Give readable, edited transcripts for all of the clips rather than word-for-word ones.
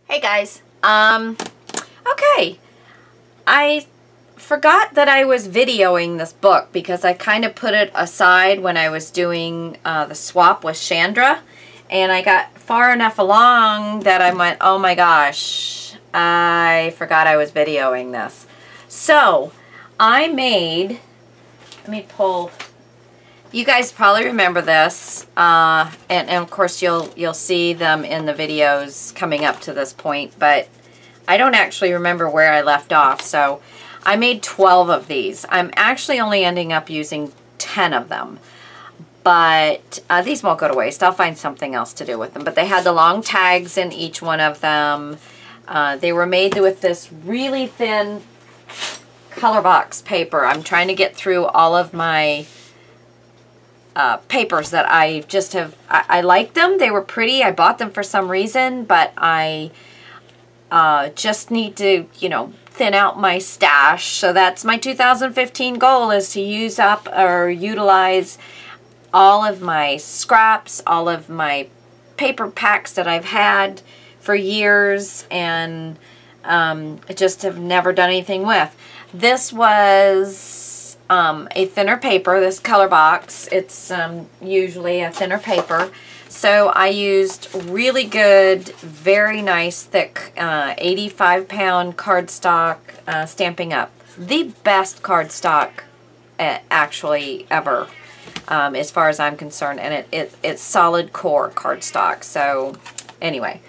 Hey guys, okay, I forgot that I was videoing this book because I kind of put it aside when I was doing the swap with Chandra, and I got far enough along that I went, oh my gosh, I forgot I was videoing this. So, I made, let me pull, you guys probably remember this, and of course you'll see them in the videos coming up to this point, but I don't actually remember where I left off. So I made 12 of these. I'm actually only ending up using 10 of them, but these won't go to waste. I'll find something else to do with them. But they had the long tags in each one of them. They were made with this really thin color box paper. I'm trying to get through all of my papers that I just have. I liked them. They were pretty. I bought them for some reason, but I just need to, you know, thin out my stash. So that's my 2015 goal, is to use up or utilize all of my scraps, all of my paper packs that I've had for years and just have never done anything with. This was a thinner paper, this color box. It's usually a thinner paper. So I used really good, very nice, thick 85-pound cardstock Stampin' Up. The best cardstock actually ever, as far as I'm concerned. And it's solid core cardstock. So anyway,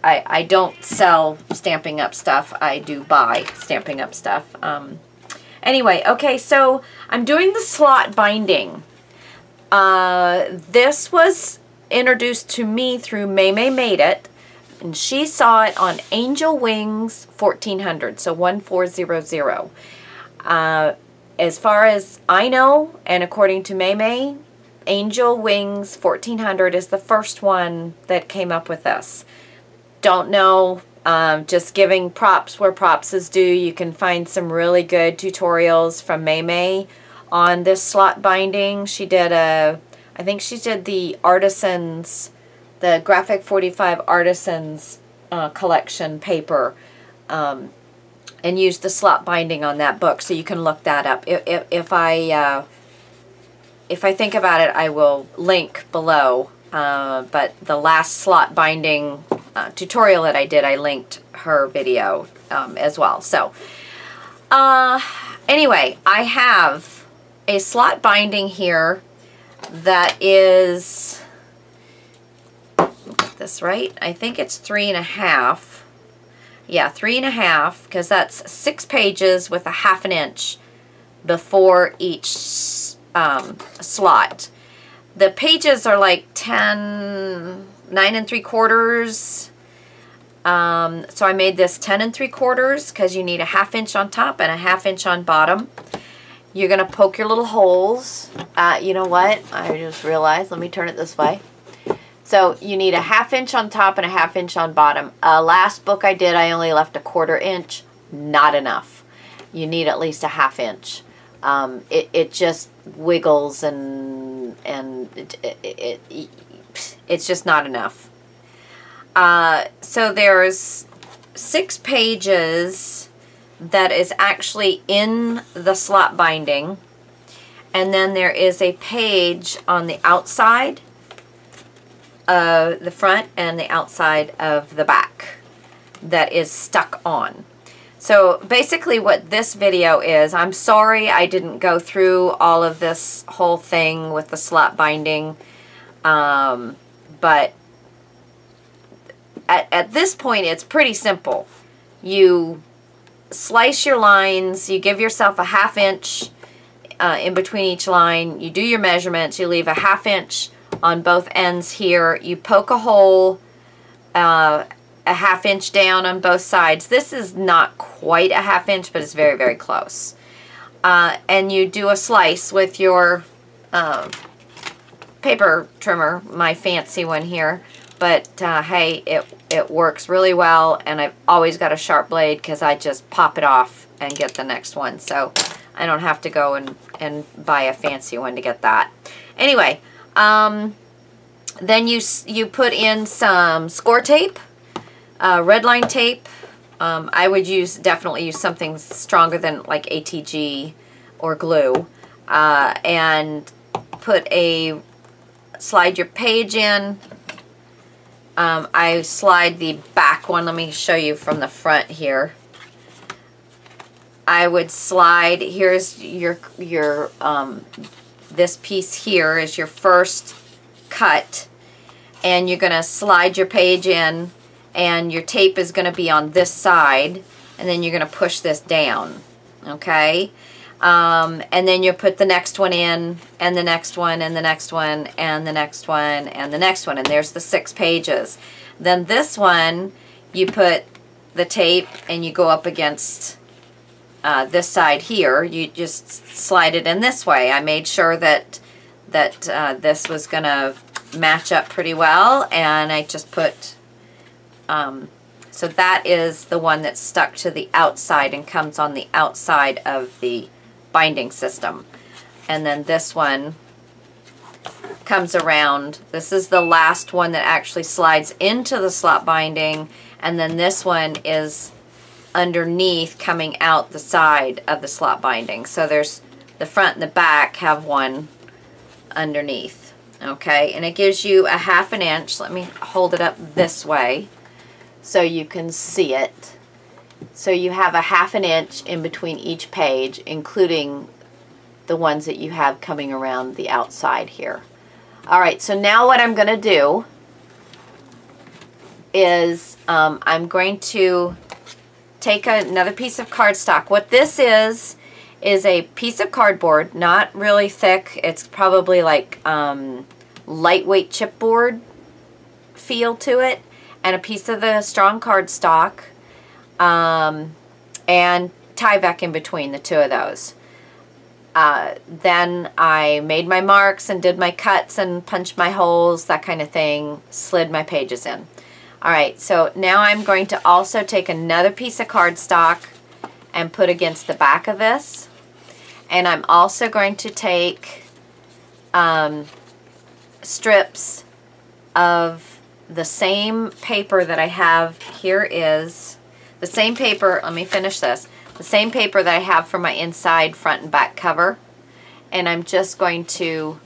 I don't sell Stampin' Up stuff. I do buy Stampin' Up stuff. Anyway, okay, so I'm doing the slot binding. This was introduced to me through May Made It, and she saw it on Angel Wings 1400, so 1400. As far as I know, and according to May, Angel Wings 1400 is the first one that came up with this. Don't know. Just giving props where props is due. You can find some really good tutorials from May on this slot binding. She did I think she did the Artisans, the Graphic 45 Artisans collection paper, and used the slot binding on that book. So you can look that up. If I think about it, I will link below. But the last slot binding tutorial that I did, I linked her video as well. So anyway, I have a slot binding here that is, get this right, I think it's 3.5. Yeah, 3.5, because that's 6 pages with a 1/2 inch before each slot. The pages are like 9 3/4. So I made this 10 3/4 because you need a 1/2 inch on top and a 1/2 inch on bottom. You're going to poke your little holes. You know what? I just realized. Let me turn it this way. So you need a 1/2 inch on top and a 1/2 inch on bottom. Last book I did, I only left a 1/4 inch. Not enough. You need at least a 1/2 inch. It just wiggles and it's just not enough. So there's 6 pages that is actually in the slot binding, and then there is a page on the outside of the front and the outside of the back that is stuck on. So basically what this video is, I'm sorry I didn't go through all of this whole thing with the slot binding, but at this point it's pretty simple. You slice your lines, you give yourself a 1/2 inch in between each line, you do your measurements, you leave a 1/2 inch on both ends here, you poke a hole a 1/2 inch down on both sides. This is not quite a 1/2 inch, but it's very, very close. And you do a slice with your paper trimmer, my fancy one here. But hey, it works really well, and I've always got a sharp blade because I just pop it off and get the next one. So I don't have to go and buy a fancy one to get that. Anyway, then you put in some score tape. Red line tape. I would definitely use something stronger than like ATG or glue. And slide your page in. I slide the back one. Let me show you from the front here. I would slide, here's your this piece here is your first cut, and you're going to slide your page in, and your tape is going to be on this side, and then you're going to push this down, okay? And then you put the next one in, and the next one, and the next one, and the next one, and the next one, and there's the 6 pages. Then this one, you put the tape, and you go up against this side here. You just slide it in this way. I made sure that this was going to match up pretty well, and I just put, so that is the one that's stuck to the outside and comes on the outside of the binding system. And then this one comes around. This is the last one that actually slides into the slot binding, and then this one is underneath coming out the side of the slot binding. So there's the front and the back have one underneath, okay? And it gives you a 1/2 inch. Let me hold it up this way so you can see it. So you have a 1/2 inch in between each page, including the ones that you have coming around the outside here. All right, so now what I'm going to do is I'm going to take another piece of cardstock. What this is a piece of cardboard, not really thick. It's probably like lightweight chipboard feel to it, and a piece of the strong cardstock, and Tyvek in between the two of those. Then I made my marks and did my cuts and punched my holes, that kind of thing, slid my pages in. Alright, so now I'm going to also take another piece of cardstock and put against the back of this. And I'm also going to take strips of the same paper that I have. Here is the same paper, let me finish this, the same paper that I have for my inside front and back cover. And I'm just going to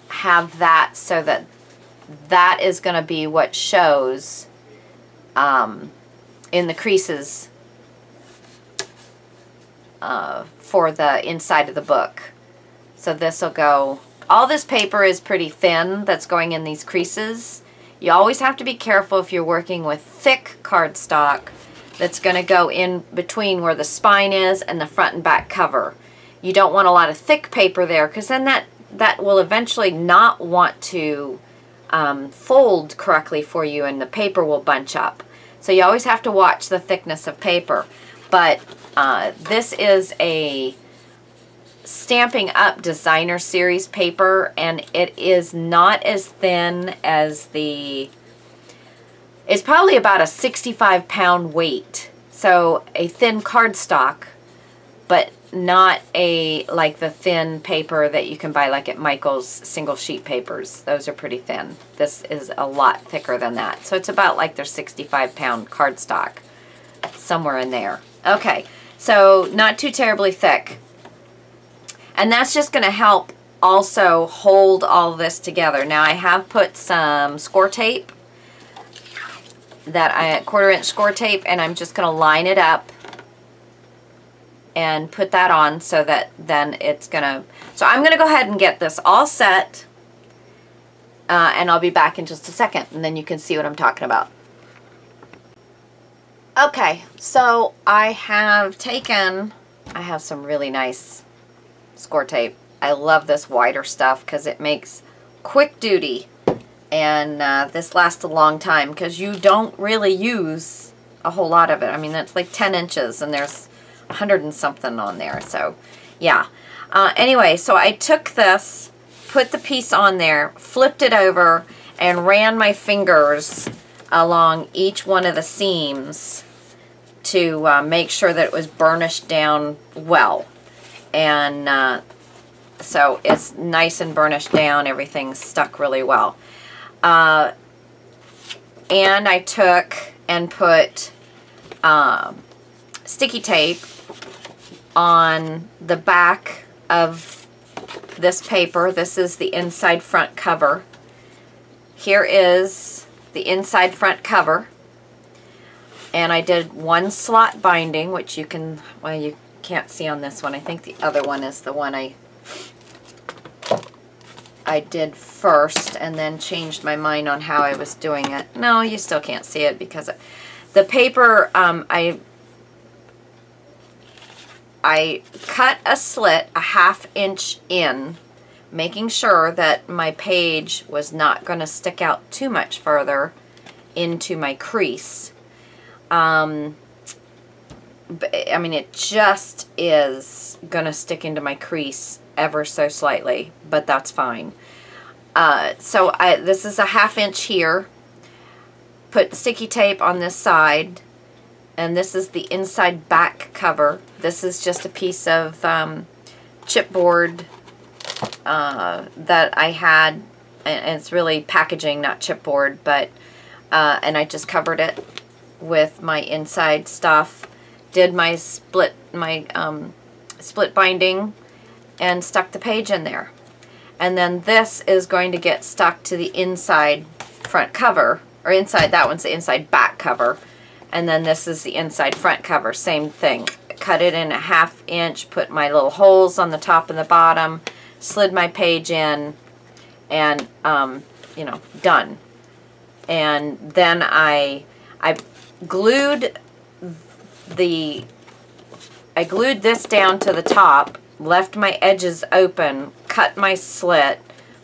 have that so that that is going to be what shows in the creases for the inside of the book. So this will go, all this paper is pretty thin that's going in these creases. You always have to be careful if you're working with thick cardstock that's going to go in between where the spine is and the front and back cover. You don't want a lot of thick paper there, because then that will eventually not want to fold correctly for you, and the paper will bunch up. So you always have to watch the thickness of paper. But this is a Stamping Up Designer Series paper, and it is not as thin as the, it's probably about a 65-pound weight. So a thin cardstock, but not like the thin paper that you can buy like at Michael's single sheet papers. Those are pretty thin. This is a lot thicker than that. So it's about like their 65-pound cardstock, somewhere in there. Okay, so not too terribly thick. And that's just going to help also hold all this together. Now I have put some score tape, that 1/4 inch score tape, and I'm just going to line it up and put that on so that then it's gonna, so I'm gonna go ahead and get this all set, and I'll be back in just a second, and then you can see what I'm talking about. Okay, so I have some really nice score tape. I love this wider stuff because it makes quick duty, and this lasts a long time because you don't really use a whole lot of it. I mean, that's like 10 inches and there's 100 and something on there, so yeah. Anyway, so I took this, put the piece on there, flipped it over, and ran my fingers along each one of the seams to make sure that it was burnished down well. And so it's nice and burnished down, everything's stuck really well. And I took and put sticky tape on the back of this paper. This is the inside front cover. Here is the inside front cover. And I did one slot binding, which you can, well, you can't see on this one. I think the other one is the one I did first and then changed my mind on how I was doing it. No, you still can't see it because the paper, I cut a slit a 1/2 inch in, making sure that my page was not going to stick out too much further into my crease. I mean, it just is going to stick into my crease ever so slightly, but that's fine. So this is a 1/2 inch here. Put sticky tape on this side, and this is the inside back cover. This is just a piece of chipboard that I had, and it's really packaging, not chipboard, but and I just covered it with my inside stuff. Did my split binding and stuck the page in there. And then this is going to get stuck to the inside front cover, or inside, that one's the inside back cover. And then this is the inside front cover, same thing. Cut it in a 1/2 inch, put my little holes on the top and the bottom, slid my page in, and you know, done. And then I glued this down to the top, left my edges open, cut my slit,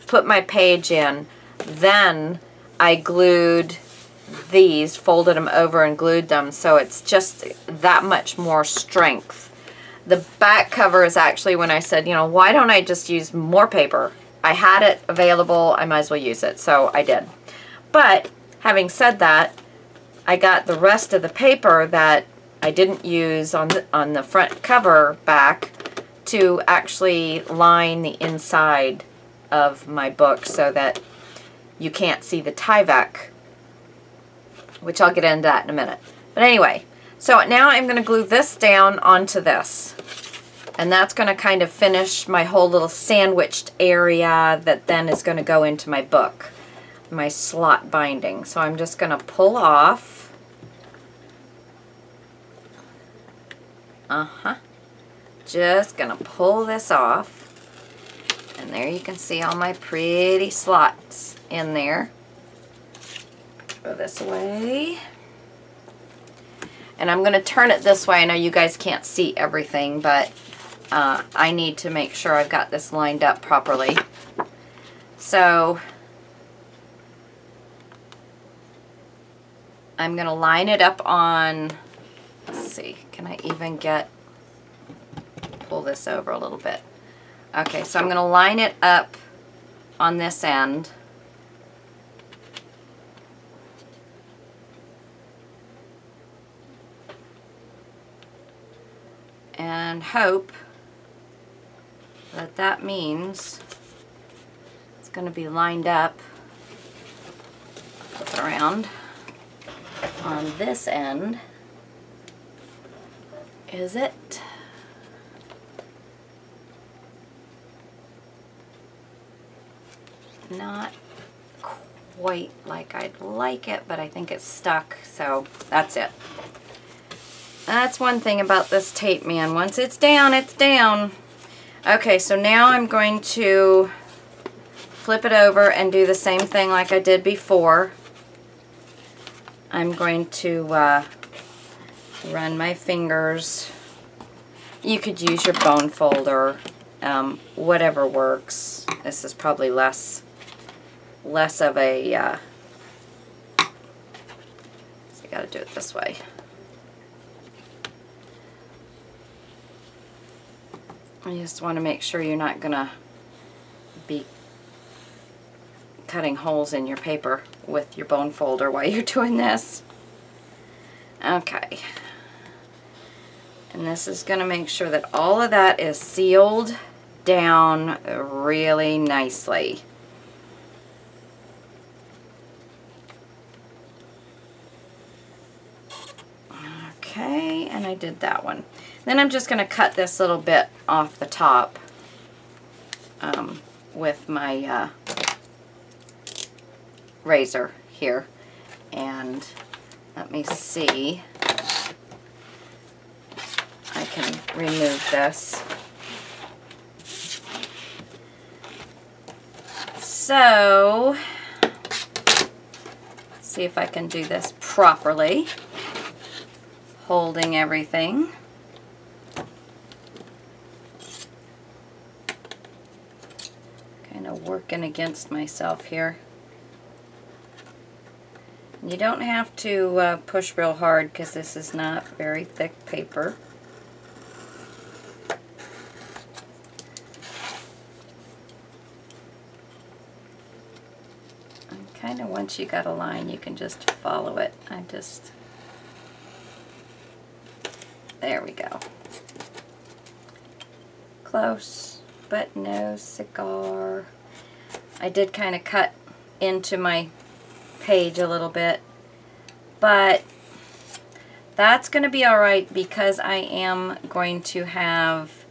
put my page in, then I glued these, folded them over and glued them, so it's just that much more strength. The back cover is actually when I said, you know, why don't I just use more paper? I had it available, I might as well use it, so I did. But having said that, I got the rest of the paper that I didn't use on the front cover back to actually line the inside of my book so that you can't see the Tyvek, which I'll get into that in a minute. But anyway, so now I'm going to glue this down onto this. And that's going to kind of finish my whole little sandwiched area that then is going to go into my book, my slot binding. So I'm just going to pull off. Just gonna pull this off, and there you can see all my pretty slots in there. Go this way, and I'm gonna turn it this way. I know you guys can't see everything, but I need to make sure I've got this lined up properly. So I'm gonna line it up on, let's see, can I even pull this over a little bit? Okay, so I'm going to line it up on this end. And hope that that means it's going to be lined up, flip it around, on this end. Is it? Not quite like I'd like it, but I think it's stuck, so that's it. That's one thing about this tape, man. Once it's down, it's down. Okay, so now I'm going to flip it over and do the same thing like I did before. I'm going to run my fingers. You could use your bone folder, whatever works. This is probably less of a, so you gotta do it this way. You just want to make sure you're not gonna be cutting holes in your paper with your bone folder while you're doing this. Okay. And this is gonna make sure that all of that is sealed down really nicely. I did that one. Then I'm just going to cut this little bit off the top with my razor here. And let me see. I can remove this. So, see if I can do this properly, holding everything. Kind of working against myself here. You don't have to push real hard because this is not very thick paper. Kind of once you got a line, you can just follow it. There we go. Close, but no cigar. I did kind of cut into my page a little bit, but that's going to be alright because I am going to have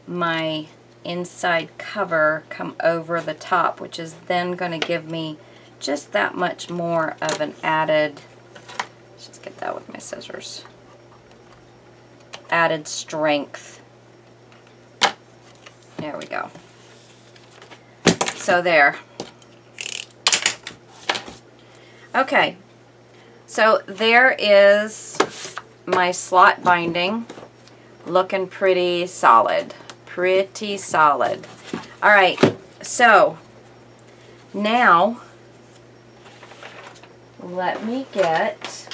my inside cover come over the top, which is then going to give me just that much more of an added, let's just get that with my scissors, added strength. There we go. So there. Okay, so there is my slot binding, looking pretty solid. Pretty solid. All right, so now let me get,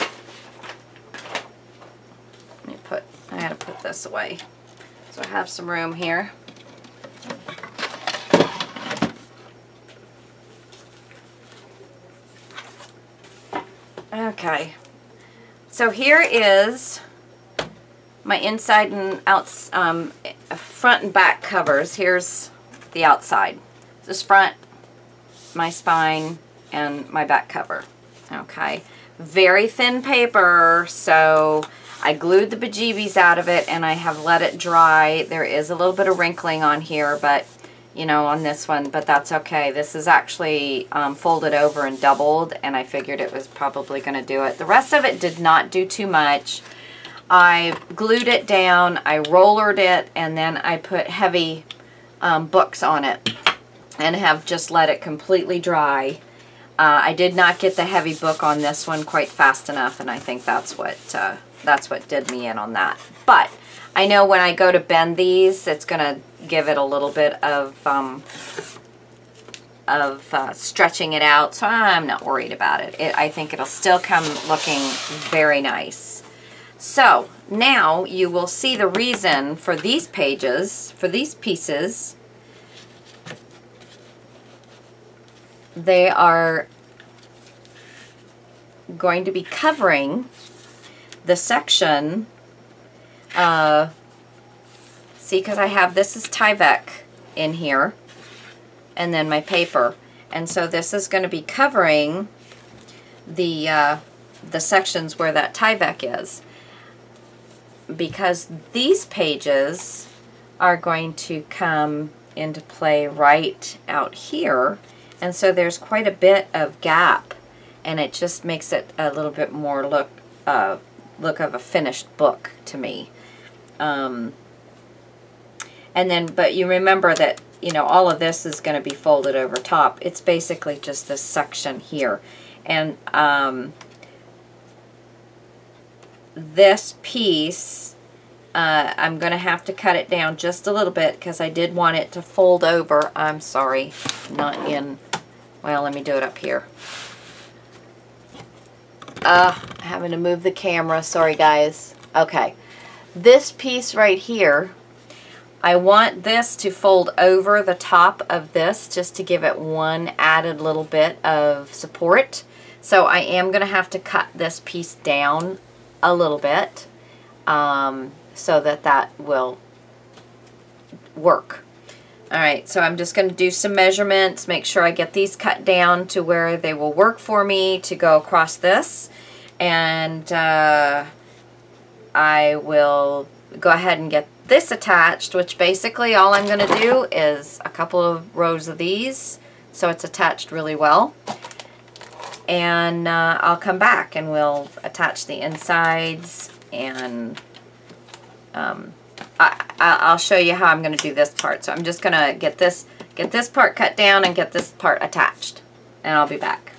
I gotta put this away so I have some room here. Okay, so here is my inside and front and back covers. Here's the outside. This front, my spine, and my back cover. Okay, very thin paper, so I glued the bejeebies out of it and I have let it dry. There is a little bit of wrinkling on here, but you know, on this one, but that's okay. This is actually folded over and doubled, and I figured it was probably going to do it. The rest of it did not do too much. I glued it down, I rollered it, and then I put heavy books on it and have just let it completely dry. I did not get the heavy book on this one quite fast enough, and I think that's what did me in on that. But I know when I go to bend these, it's going to give it a little bit of stretching it out, so I'm not worried about it. I think it'll still come looking very nice. So now you will see the reason for these pages, for these pieces. They are going to be covering the section, see, because I have, this is Tyvek in here, and then my paper. And so this is going to be covering the sections where that Tyvek is. Because these pages are going to come into play right out here. And so there's quite a bit of gap, and it just makes it a little bit more look of a finished book to me. And then, but you remember that, you know, all of this is going to be folded over top. It's basically just this section here. And this piece, I'm going to have to cut it down just a little bit because I did want it to fold over. I'm sorry, not in, well, let me do it up here. Having to move the camera, sorry guys. Okay, this piece right here, I want this to fold over the top of this just to give it one added little bit of support. So I am going to have to cut this piece down a little bit so that will work. Alright, so I'm just going to do some measurements, make sure I get these cut down to where they will work for me to go across this. And I will go ahead and get this attached, which basically all I'm going to do is a couple of rows of these so it's attached really well. And I'll come back and we'll attach the insides, and I'll show you how I'm going to do this part. So I'm just going to get this part cut down and get this part attached, and I'll be back.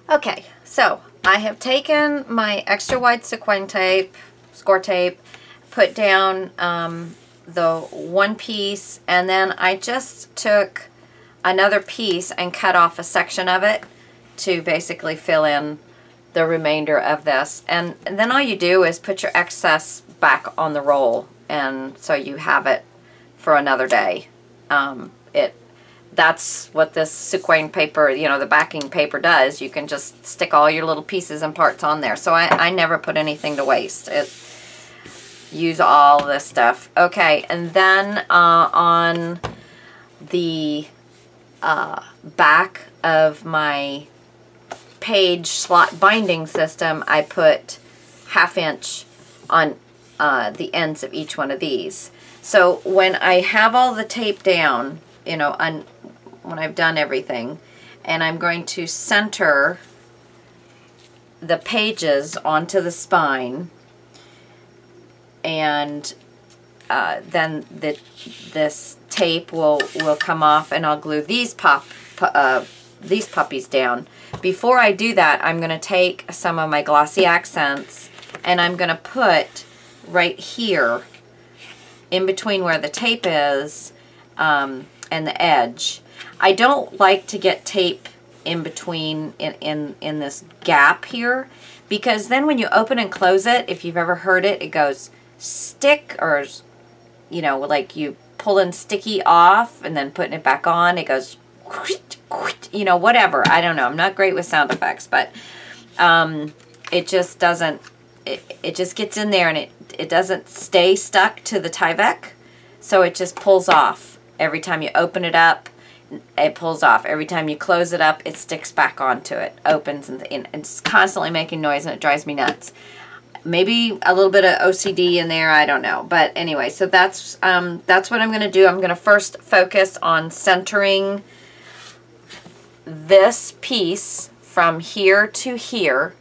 Okay, so I have taken my extra wide sequin tape, score tape, put down the one piece, and then I just took another piece and cut off a section of it to basically fill in the remainder of this. And then all you do is put your excess back on the roll, and so you have it for another day. That's what this sequin paper, you know, the backing paper does. You can just stick all your little pieces and parts on there. So I never put anything to waste. Use all this stuff. Okay, and then on the back of my page slot binding system, I put 1/2 inch on the ends of each one of these. So when I have all the tape down, you know, when I've done everything, and I'm going to center the pages onto the spine, and then this tape will come off, and I'll glue these puppies down. Before I do that, I'm going to take some of my glossy accents, and I'm going to put right here in between where the tape is and the edge. I don't like to get tape in between in this gap here, because then when you open and close it, if you've ever heard it, it goes stick, or, you know, like you pulling sticky off and then putting it back on, it goes, you know, whatever. I don't know. I'm not great with sound effects, but it just doesn't, it just gets in there, and it doesn't stay stuck to the Tyvek, so it just pulls off. Every time you open it up, it pulls off. Every time you close it up, it sticks back onto it, opens, and it's constantly making noise, and it drives me nuts. Maybe a little bit of OCD in there, I don't know. But anyway, so that's what I'm going to do. I'm going to first focus on centering this piece from here to here,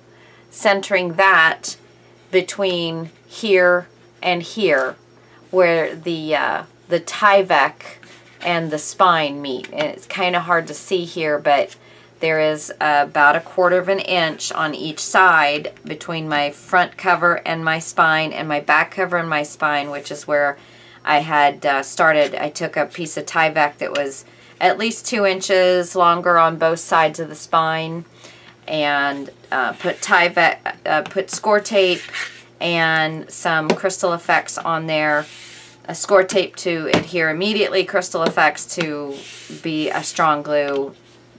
centering that between here and here, where the Tyvek and the spine meet. And it's kind of hard to see here, but there is about 1/4 inch on each side between my front cover and my spine, and my back cover and my spine, which is where I had started. I took a piece of Tyvek that was at least 2 inches longer on both sides of the spine, and put put score tape and some Crystal Effects on there. A score tape to adhere immediately, Crystal Effects to be a strong glue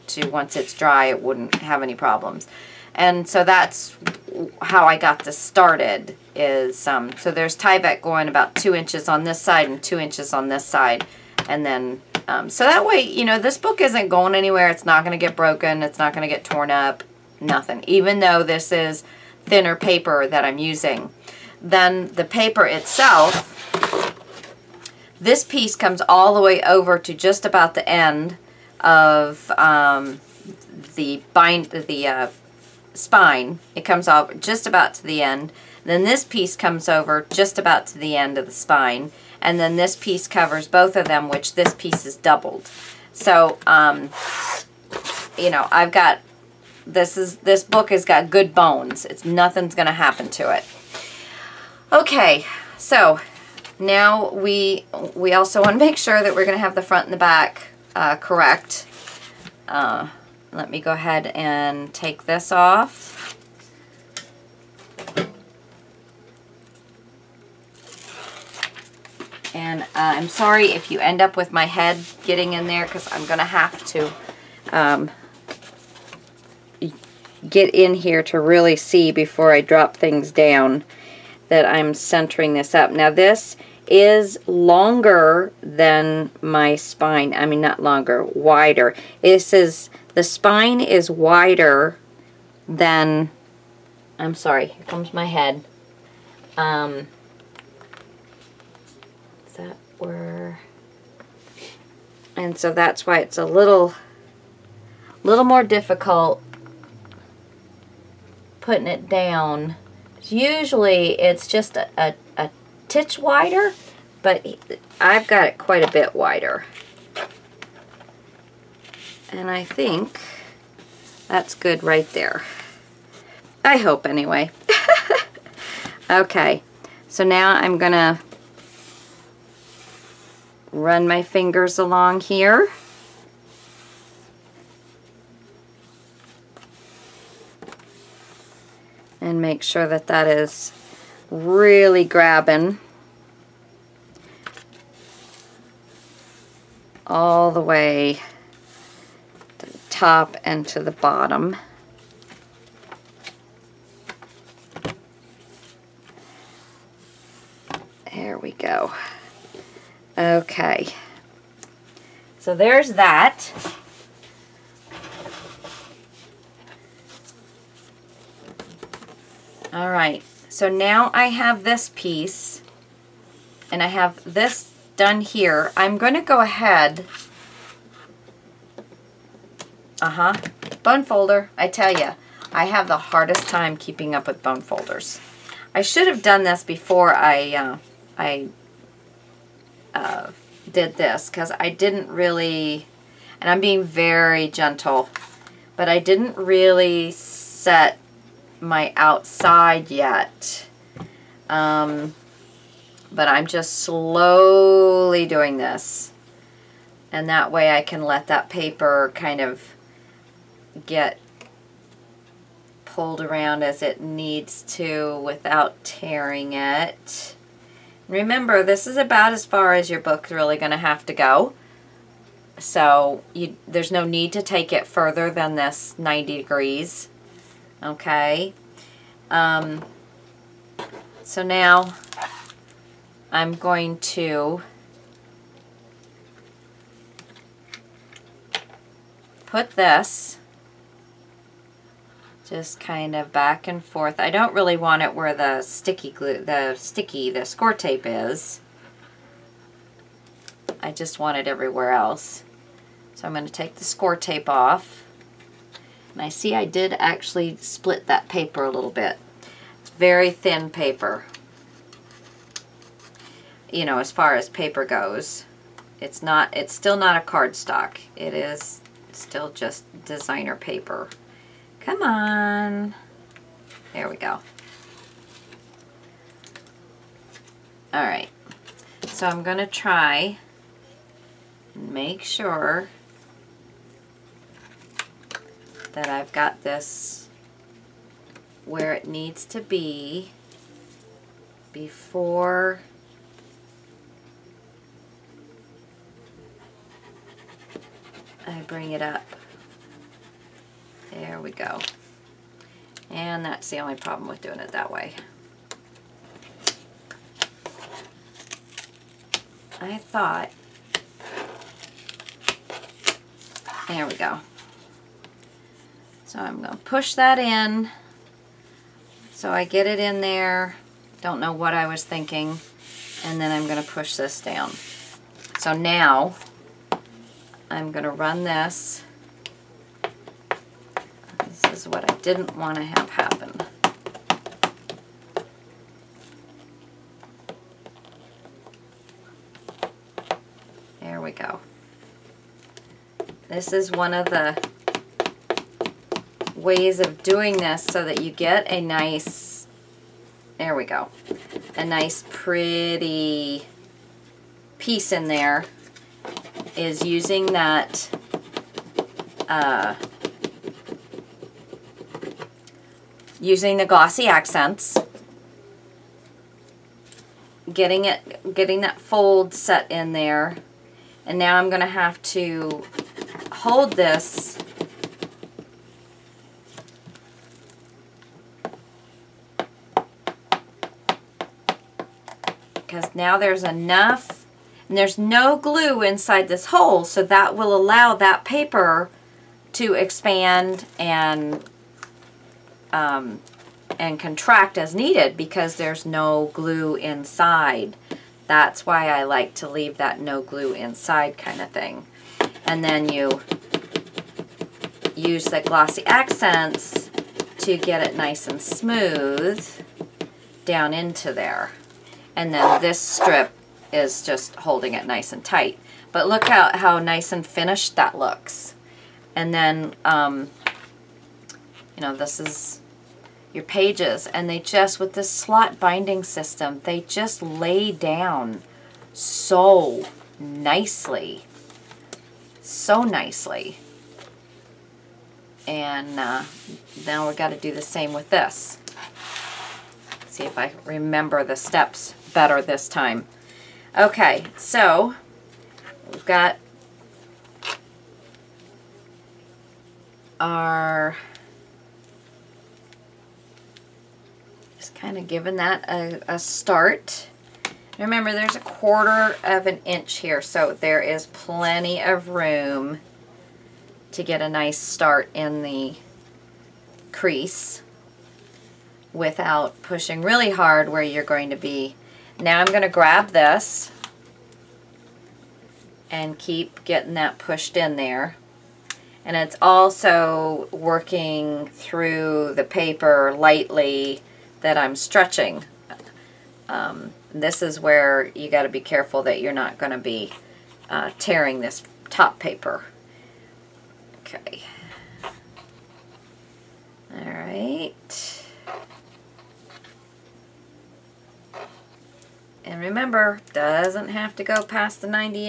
to, once it's dry, it wouldn't have any problems. And so that's how I got this started. Is so there's Tyvek going about 2 inches on this side and 2 inches on this side, and then so that way, you know, this book isn't going anywhere. It's not going to get broken. It's not going to get torn up. Nothing. Even though this is thinner paper that I'm using. Then the paper itself, this piece comes all the way over to just about the end of the spine. It comes off just about to the end. Then this piece comes over just about to the end of the spine, and then this piece covers both of them, which this piece is doubled. So you know, I've got this book has got good bones. Nothing's going to happen to it. Okay, so now we also want to make sure that we're going to have the front and the back correct. Let me go ahead and take this off. And I'm sorry if you end up with my head getting in there, because I'm going to have to get in here to really see before I drop things down that I'm centering this up. Now this is longer than my spine. I mean, not longer, wider. The spine is wider than I'm sorry, here comes my head. Is that where? And so that's why it's a little more difficult putting it down. Usually it's just a titch wider, but I've got it quite a bit wider. And I think that's good right there. I hope anyway. Okay, so now I'm gonna run my fingers along here. And make sure that that is really grabbing all the way to the top and to the bottom. There we go. Okay. So there's that. All right. So now I have this piece and I have this done here. I'm going to go ahead. Bone folder. I tell you, I have the hardest time keeping up with bone folders. I should have done this before I did this, because I didn't really, and I'm being very gentle, but I didn't really set my outside yet. But I'm just slowly doing this, and that way I can let that paper kind of get pulled around as it needs to without tearing it. Remember, this is about as far as your book's really going to have to go. So there's no need to take it further than this 90 degrees. Okay. So now I'm going to put this just kind of back and forth. I don't really want it where the sticky glue, the score tape is. I just want it everywhere else. So I'm going to take the score tape off. And I see I did actually split that paper a little bit. It's very thin paper. You know, as far as paper goes. It's still not a cardstock. It is still just designer paper. Come on. There we go. All right. So I'm going to try and make sure that I've got this where it needs to be before I bring it up. There we go. And that's the only problem with doing it that way. I thought, there we go. So I'm going to push that in so I get it in there. Don't know what I was thinking. And then I'm going to push this down. So now I'm going to run this. This is what I didn't want to have happen. There we go. This is one of the ways of doing this so that you get a nice, there we go, a nice pretty piece in there, is using that using the glossy accents, getting that fold set in there, and now I'm going to have to hold this because now there's enough, and there's no glue inside this hole, so that will allow that paper to expand and and contract as needed because there's no glue inside. That's why I like to leave that no glue inside kind of thing. And then you use the glossy accents to get it nice and smooth down into there. And then this strip is just holding it nice and tight. But look how nice and finished that looks. And then, you know, this is your pages, and they just, with this slot binding system, they just lay down so nicely. So nicely. And now we've got to do the same with this. See if I remember the steps better this time. Okay, so we've got our, just kind of giving that a start. Remember, there's a 1/4 of an inch here, so there is plenty of room to get a nice start in the crease without pushing really hard where you're going to be. Now I'm going to grab this and keep getting that pushed in there. And it's also working through the paper lightly that I'm stretching. This is where you got to be careful that you're not going to be tearing this top paper. Okay. All right. And remember, doesn't have to go past the 90,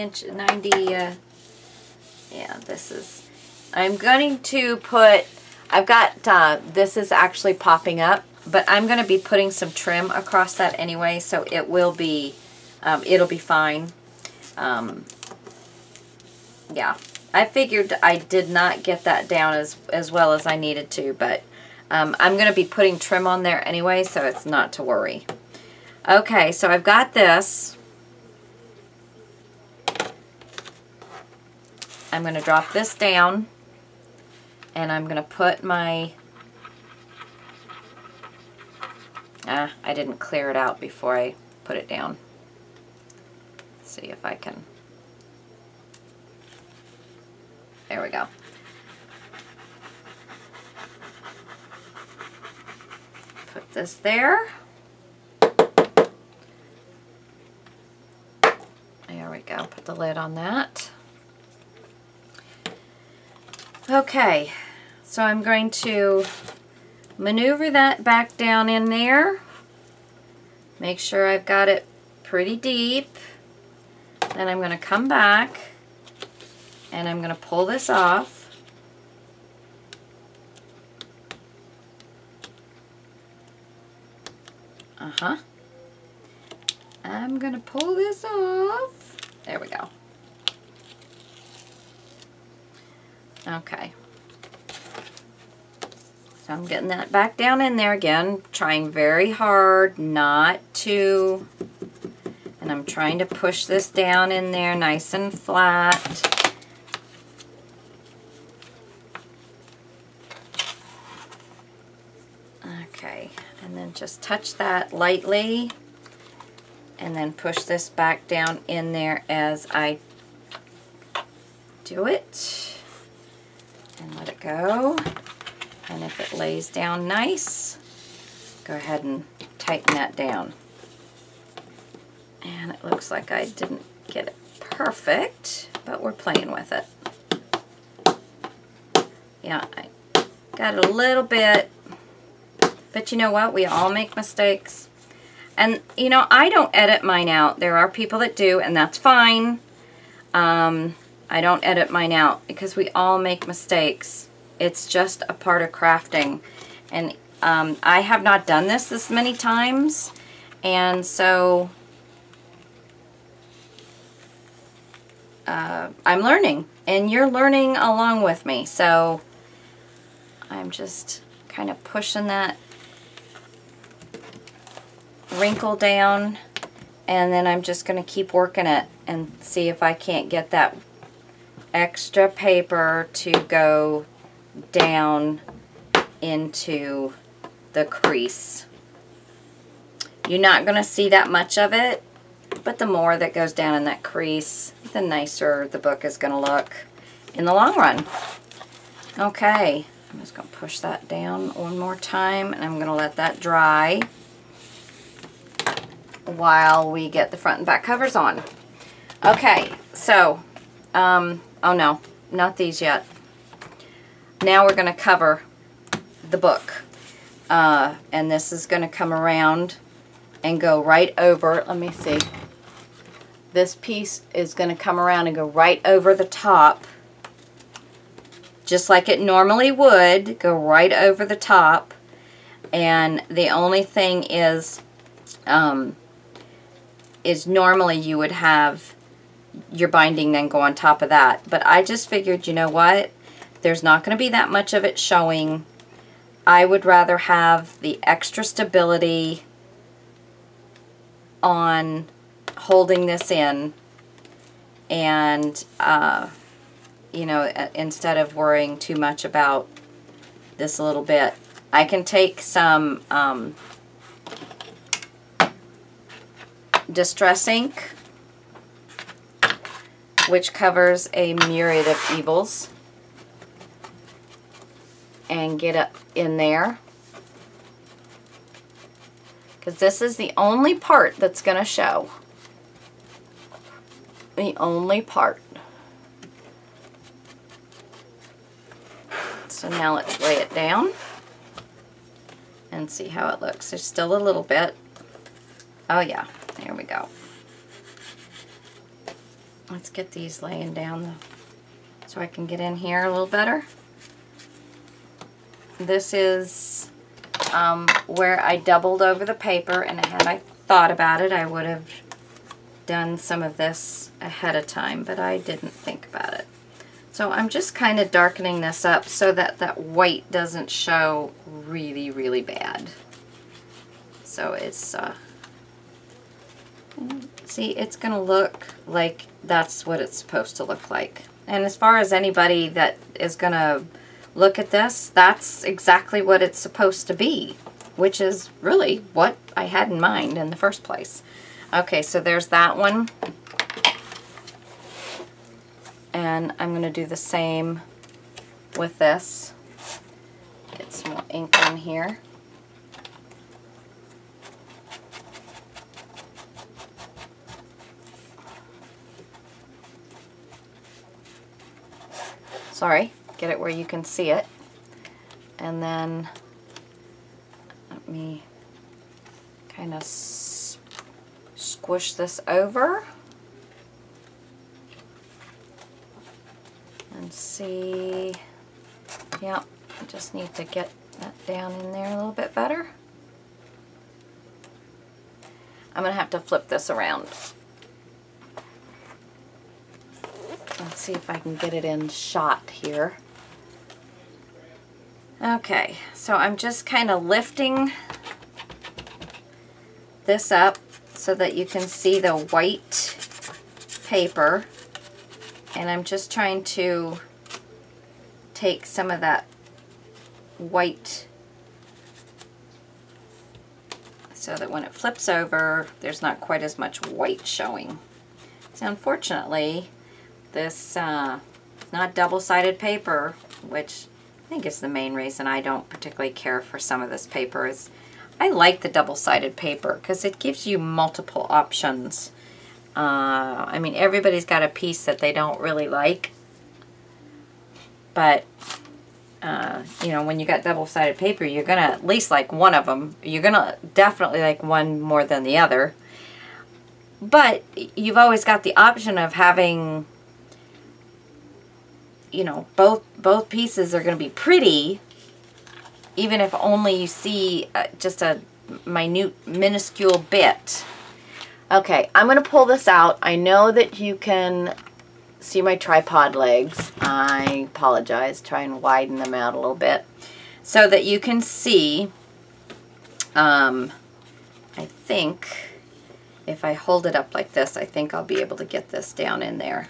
yeah, this is, I'm going to put, I've got, this is actually popping up, but I'm going to be putting some trim across that anyway, so it will be, it'll be fine. Yeah, I figured I did not get that down as well as I needed to, but I'm going to be putting trim on there anyway, so it's not to worry. Okay, so I've got this. I'm going to drop this down, and I'm going to put my, I didn't clear it out before I put it down. Let's see if I can, there we go. Put this there. There we go, put the lid on that. Okay, so I'm going to maneuver that back down in there. Make sure I've got it pretty deep. Then I'm going to come back and I'm going to pull this off. I'm going to pull this off. There we go. Okay. So I'm getting that back down in there again, trying very hard not to, and I'm trying to push this down in there nice and flat. Okay, and then just touch that lightly. And then push this back down in there as I do it. And let it go. And if it lays down nice, go ahead and tighten that down. And it looks like I didn't get it perfect, but we're playing with it. Yeah, I got it a little bit, but you know what? We all make mistakes. And, you know, I don't edit mine out. There are people that do, and that's fine. I don't edit mine out because we all make mistakes. It's just a part of crafting. And I have not done this many times. And so I'm learning. And you're learning along with me. So I'm just kind of pushing that wrinkle down, and then I'm just going to keep working it and see if I can't get that extra paper to go down into the crease. You're not going to see that much of it, but the more that goes down in that crease, the nicer the book is going to look in the long run. Okay, I'm just going to push that down one more time, and I'm going to let that dry while we get the front and back covers on. Okay, so, oh no, not these yet. Now we're going to cover the book. And this is going to come around and go right over, let me see. This piece is going to come around and go right over the top, just like it normally would, go right over the top. And the only thing is normally you would have your binding then go on top of that. But I just figured, you know what? There's not going to be that much of it showing. I would rather have the extra stability on holding this in, and you know, instead of worrying too much about this a little bit. I can take some Distress ink, which covers a myriad of evils, and get it in there, because this is the only part that's going to show. The only part. So now let's lay it down and see how it looks. There's still a little bit. Oh yeah, there we go. Let's get these laying down so I can get in here a little better. This is where I doubled over the paper, and had I thought about it, I would have done some of this ahead of time, but I didn't think about it. So I'm just kind of darkening this up so that that white doesn't show really, really bad. So it's, see, it's going to look like that's what it's supposed to look like. And as far as anybody that is going to look at this, that's exactly what it's supposed to be, which is really what I had in mind in the first place. Okay, so there's that one. And I'm going to do the same with this. Get some more ink in here. Sorry, get it where you can see it. And then let me kind of squish this over and see. Yep, I just need to get that down in there a little bit better. I'm going to have to flip this around. Let's see if I can get it in shot here. Okay, so I'm just kind of lifting this up so that you can see the white paper, and I'm just trying to take some of that white so that when it flips over, there's not quite as much white showing. So unfortunately, this not double-sided paper, which I think is the main reason I don't particularly care for some of this paper, is I like the double-sided paper because it gives you multiple options. I mean, everybody's got a piece that they don't really like, but you know, when you got double-sided paper, you're gonna at least like one of them. You're gonna definitely like one more than the other, but you've always got the option of having, you know, both pieces are going to be pretty, even if only you see just a minuscule bit. Okay, I'm going to pull this out. I know that you can see my tripod legs. I apologize. Try and widen them out a little bit so that you can see. I think if I hold it up like this, I think I'll be able to get this down in there.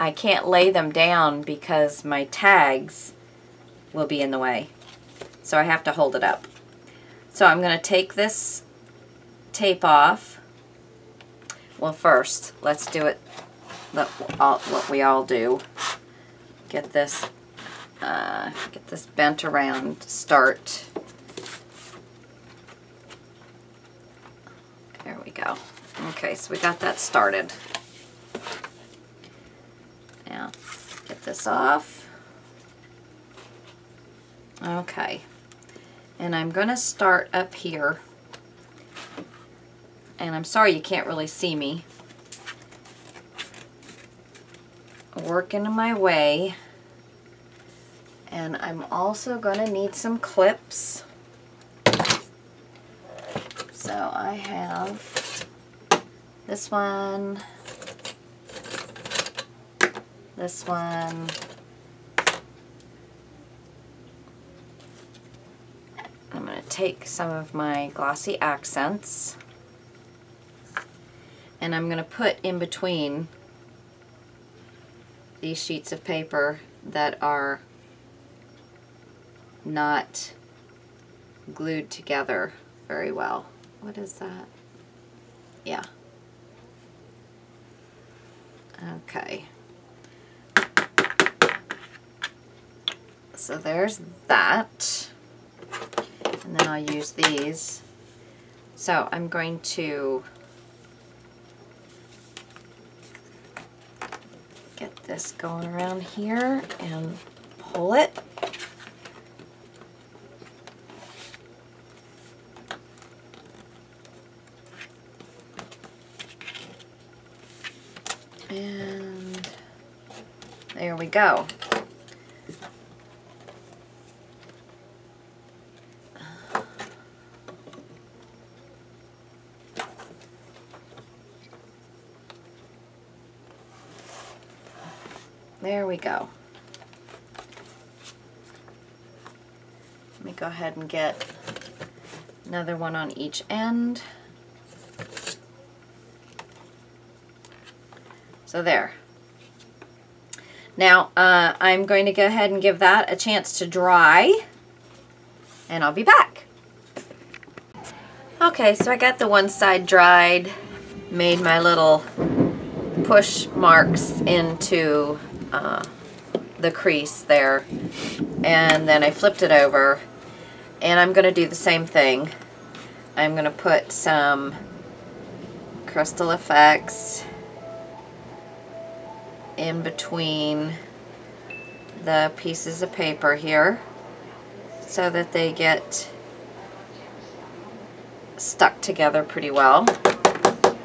I can't lay them down because my tags will be in the way. So I have to hold it up. So I'm going to take this tape off. Well, first, let's do it what we all do. Get this bent around, start. There we go. Okay, so we got that started. Now, get this off. Okay. And I'm going to start up here. And I'm sorry you can't really see me. Working my way. And I'm also going to need some clips. So I have this one, this one, I'm going to take some of my glossy accents and I'm going to put in between these sheets of paper that are not glued together very well. What is that? Yeah. Okay. So there's that. And then I'll use these. So I'm going to get this going around here and pull it. And there we go. There we go. Let me go ahead and get another one on each end. So there. Now I'm going to go ahead and give that a chance to dry and I'll be back. Okay, so I got the one side dried, made my little push marks into the crease there, and then I flipped it over and I'm going to do the same thing. I'm going to put some Crystal Effects in between the pieces of paper here so that they get stuck together pretty well.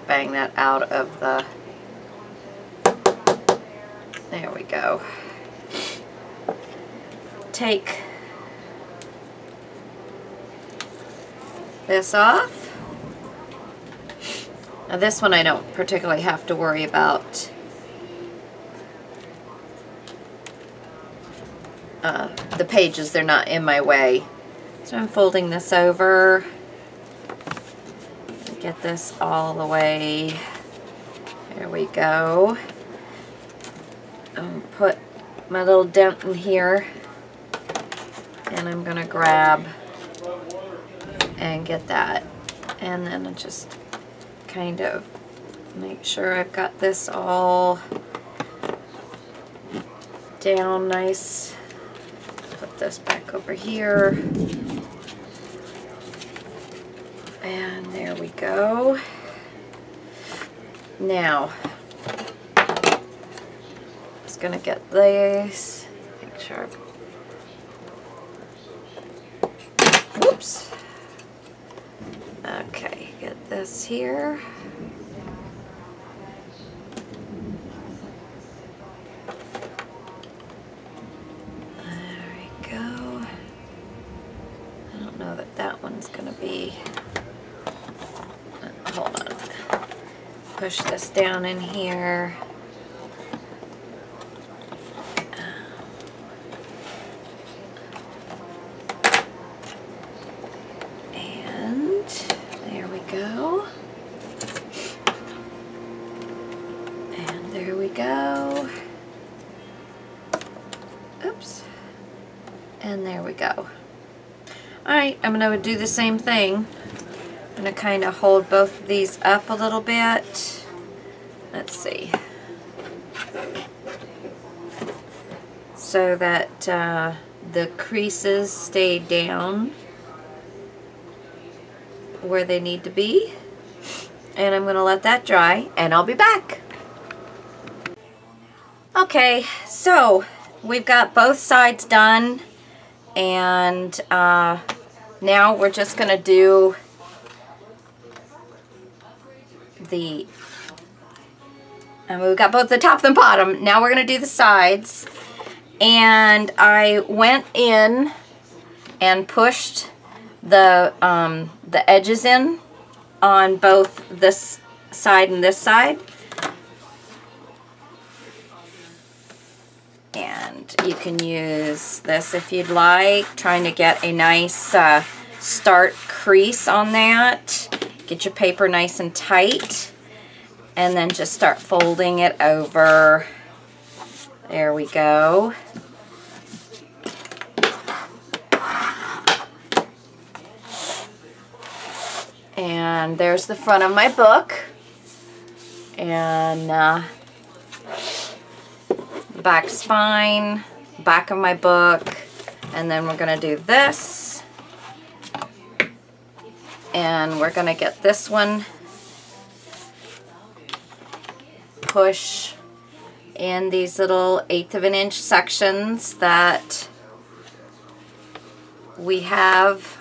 Bang that out of the... There we go. Take this off. Now this one I don't particularly have to worry about the pages, they're not in my way. So I'm folding this over. Get this all the way. There we go. Put my little dent in here and I'm gonna grab and get that, and then I just kind of make sure I've got this all down nice. Put this back over here and there we go. Now just gonna get this, make sure. Whoops. Okay, get this here. There we go. I don't know that that one's gonna be. Hold on. Push this down in here. And there we go. Alright, I'm going to do the same thing. I'm going to kind of hold both of these up a little bit. Let's see. So that the creases stay down where they need to be. And I'm going to let that dry and I'll be back. Okay, so we've got both sides done, and now we're just going to do and we've got both the top and bottom. Now we're going to do the sides. And I went in and pushed the edges in on both this side and this side. And you can use this if you'd like, trying to get a nice start crease on that. Get your paper nice and tight, and then just start folding it over. There we go. And there's the front of my book. And back spine, back of my book. And then we're going to do this. And we're going to get this one, push in these little 1/8 of an inch sections that we have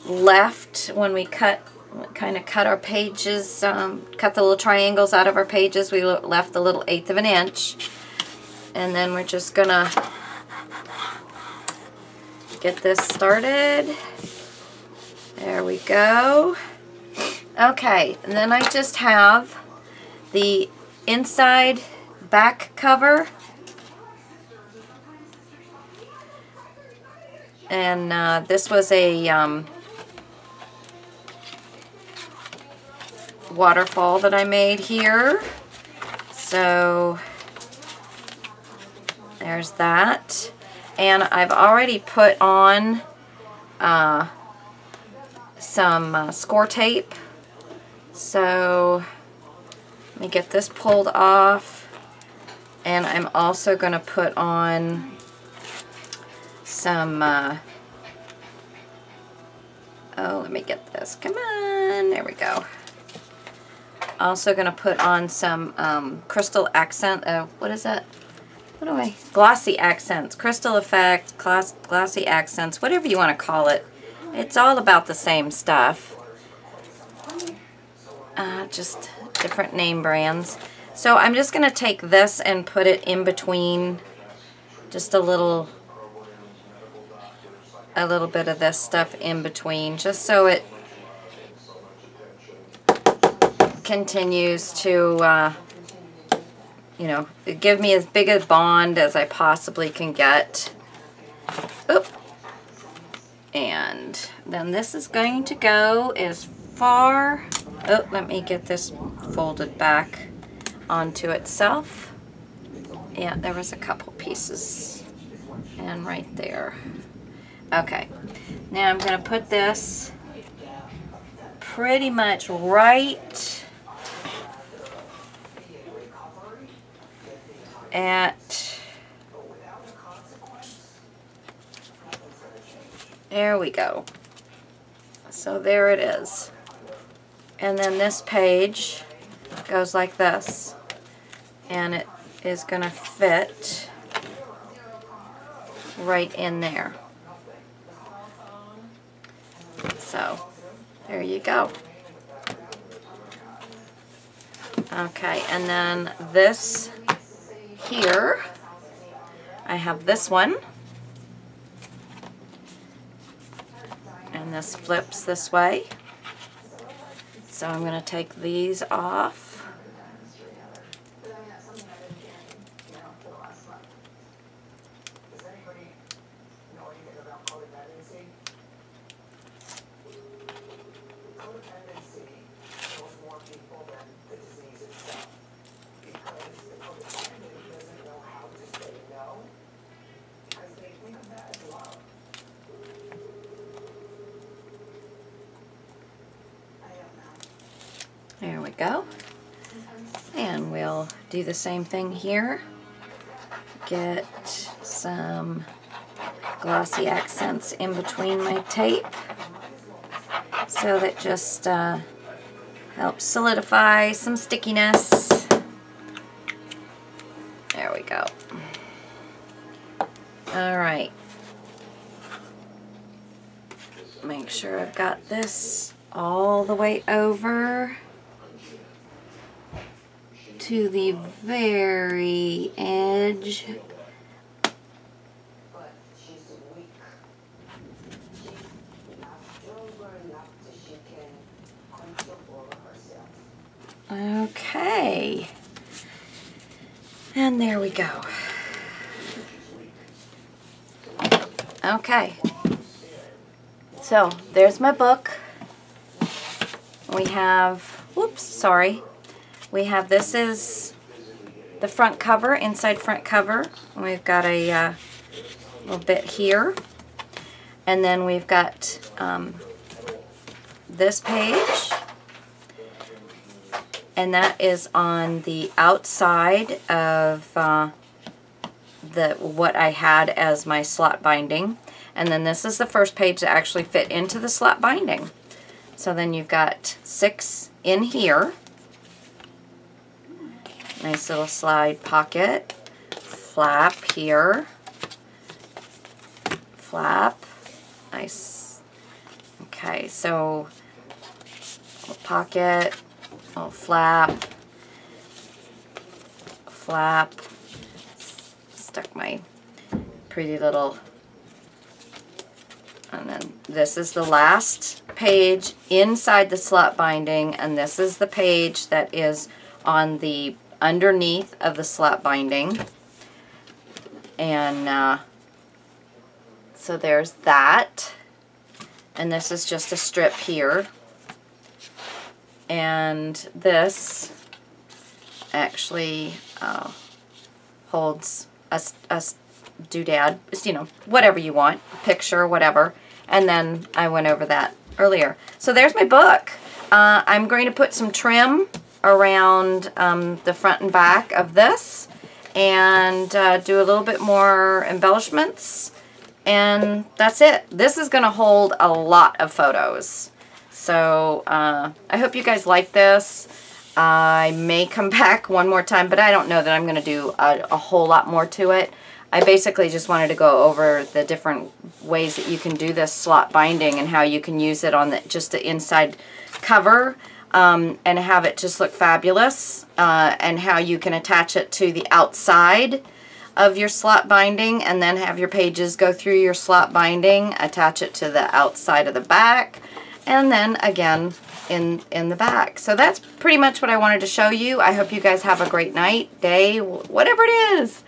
left when we cut our pages, cut the little triangles out of our pages. We left a little 1/8 of an inch, and then we're just gonna get this started. There we go. Okay, and then I just have the inside back cover, and this was a waterfall that I made here, so there's that. And I've already put on some score tape, so let me get this pulled off. And I'm also going to put on some oh, let me get this, come on, there we go. Also going to put on some crystal accent, what is that? What do I? Glossy accents, crystal effect, glossy accents, whatever you want to call it. It's all about the same stuff. Just different name brands. So I'm just going to take this and put it in between, just a little bit of this stuff in between, just so it continues to, you know, give me as big a bond as I possibly can get. Oop. And then this is going to go as far, oh, let me get this folded back onto itself. Yeah, there was a couple pieces, and right there. Okay, now I'm going to put this pretty much right at, there we go. So there it is. And then this page goes like this, and it is going to fit right in there. So there you go. Okay, and then this here, I have this one, and this flips this way. So I'm going to take these off. There we go. And we'll do the same thing here. Get some glossy accents in between my tape so that just helps solidify some stickiness. There we go. Alright. Make sure I've got this all the way over to the very edge. Okay. And there we go. Okay. So, there's my book. We have, whoops, sorry. We have, this is the front cover, inside front cover. We've got a little bit here. And then we've got this page. And that is on the outside of what I had as my slot binding. And then this is the first page that actually fit into the slot binding. So then you've got 6 in here. Nice little slide pocket. Flap here. Flap. Nice. Okay, so little pocket. Oh, flap, flap, stuck my pretty little, and then this is the last page inside the slot binding, and this is the page that is on the underneath of the slot binding. And so there's that, and this is just a strip here. And this actually holds a doodad, you know, whatever you want, picture, whatever. And then I went over that earlier. So there's my book. I'm going to put some trim around the front and back of this and do a little bit more embellishments. And that's it. This is going to hold a lot of photos. So I hope you guys like this. I may come back one more time, but I don't know that I'm going to do a whole lot more to it. I basically just wanted to go over the different ways that you can do this slot binding and how you can use it on just the inside cover and have it just look fabulous, and how you can attach it to the outside of your slot binding and then have your pages go through your slot binding, attach it to the outside of the back, and then again in the back. So that's pretty much what I wanted to show you. I hope you guys have a great night, day, whatever it is.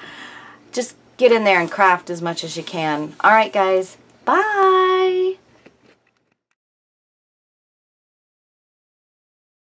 Just get in there and craft as much as you can. Alright guys, bye!